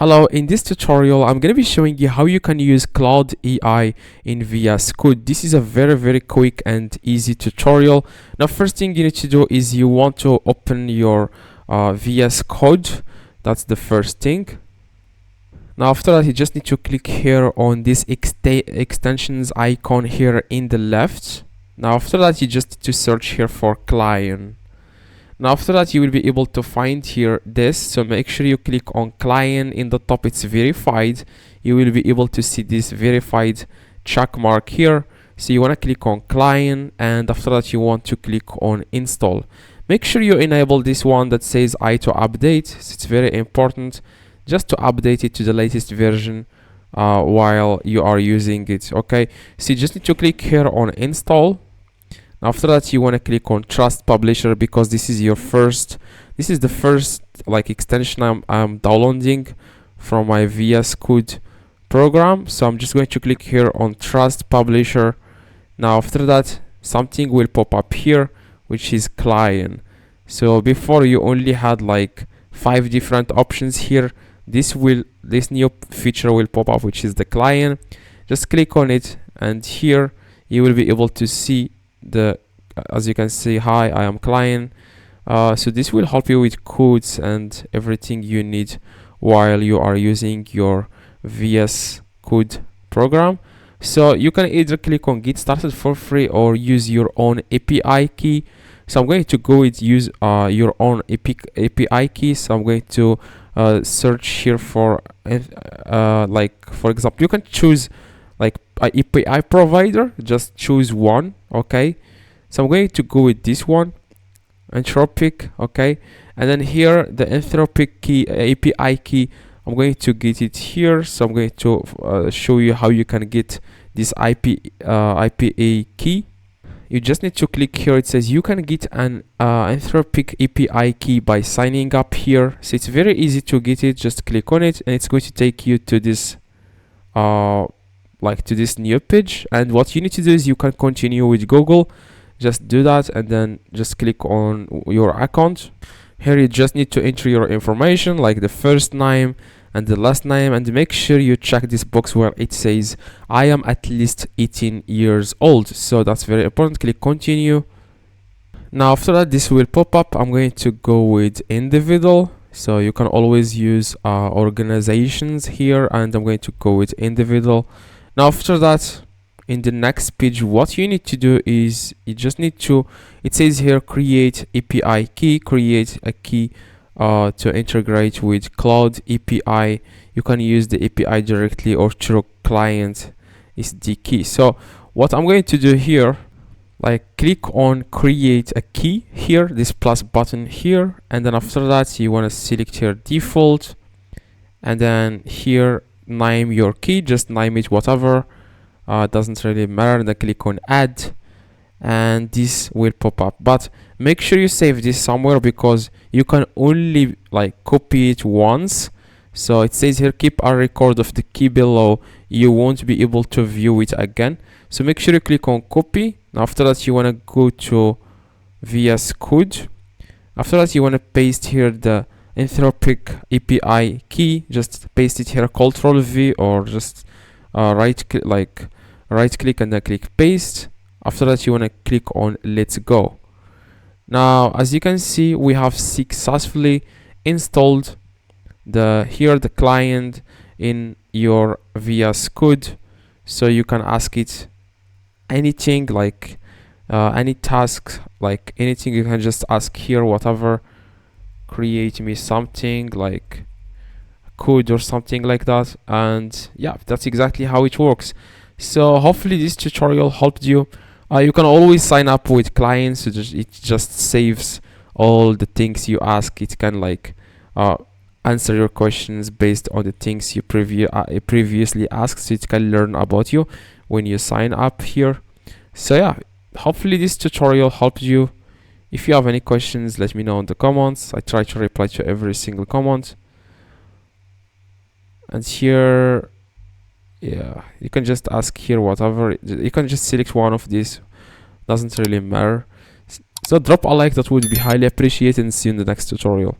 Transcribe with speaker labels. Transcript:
Speaker 1: Hello, in this tutorial I'm going to be showing you how you can use Claude AI in VS Code. This is a very quick and easy tutorial. Now first thing you need to do is you want to open your VS Code. That's the first thing. Now after that you just need to click here on this extensions icon here in the left. Now after that you just need to search here for client. Now after that you will be able to find here this, so make sure you click on client. In the top it's verified. You will be able to see this verified check mark here, so you want to click on client, and after that you want to click on install. Make sure you enable this one that says I to update. So it's very important just to update it to the latest version while you are using it. Okay, so you just need to click here on install. After that you want to click on trust publisher, because this is the first like extension I'm downloading from my VS Code program. So I'm just going to click here on trust publisher. Now after that something will pop up here, which is client. So before you only had like 5 different options here. This new feature will pop up, which is the client. Just click on it, and here you will be able to see as you can see, hi, I am client. So this will help you with codes and everything you need while you are using your VS Code program. So you can either click on get started for free or use your own API key. So I'm going to go with use your own API key. So I'm going to search here for like, for example, you can choose like an API provider, just choose one. Okay, so I'm going to go with this one, Anthropic. Okay, and then here the Anthropic key, API key, I'm going to get it here. So I'm going to show you how you can get this IPA key. You just need to click here. It says you can get an Anthropic API key by signing up here. So it's very easy to get it. Just click on it and it's going to take you to this to this new page. And what you need to do is you can continue with Google. Just do that and then just click on your account. Here you just need to enter your information, like the first name and the last name, and make sure you check this box where it says I am at least 18 years old. So that's very important. Click continue. Now after that this will pop up. I'm going to go with individual. So you can always use organizations here, and I'm going to go with individual. Now after that, in the next page, what you need to do is you just need to, it says here create API key, create a key to integrate with Claude API. You can use the API directly or through client is the key. So what I'm going to do here, like click on create a key here, this plus button here, and then after that you want to select here default, and then here name your key, just name it whatever, doesn't really matter. Then click on add, and this will pop up, but make sure you save this somewhere because you can only like copy it once. So it says here keep a record of the key below, you won't be able to view it again. So make sure you click on copy. After that you want to go to VS Code. After that you want to paste here the Anthropic API key, just paste it here, Ctrl V, or just right click and then click paste. After that you want to click on let's go. Now as you can see, we have successfully installed the client in your VS Code. So you can ask it anything, like any task, like anything, you can just ask here whatever, create me something like code or something like that, and yeah, that's exactly how it works. So hopefully this tutorial helped you. You can always sign up with clients, so it just saves all the things you ask. It can like answer your questions based on the things you previously asked, so it can learn about you when you sign up here. So yeah, hopefully this tutorial helped you. If you have any questions, let me know in the comments. I try to reply to every single comment. And here, yeah, you can just ask here whatever, you can just select one of these, doesn't really matter. So drop a like, that would be highly appreciated, and see you in the next tutorial.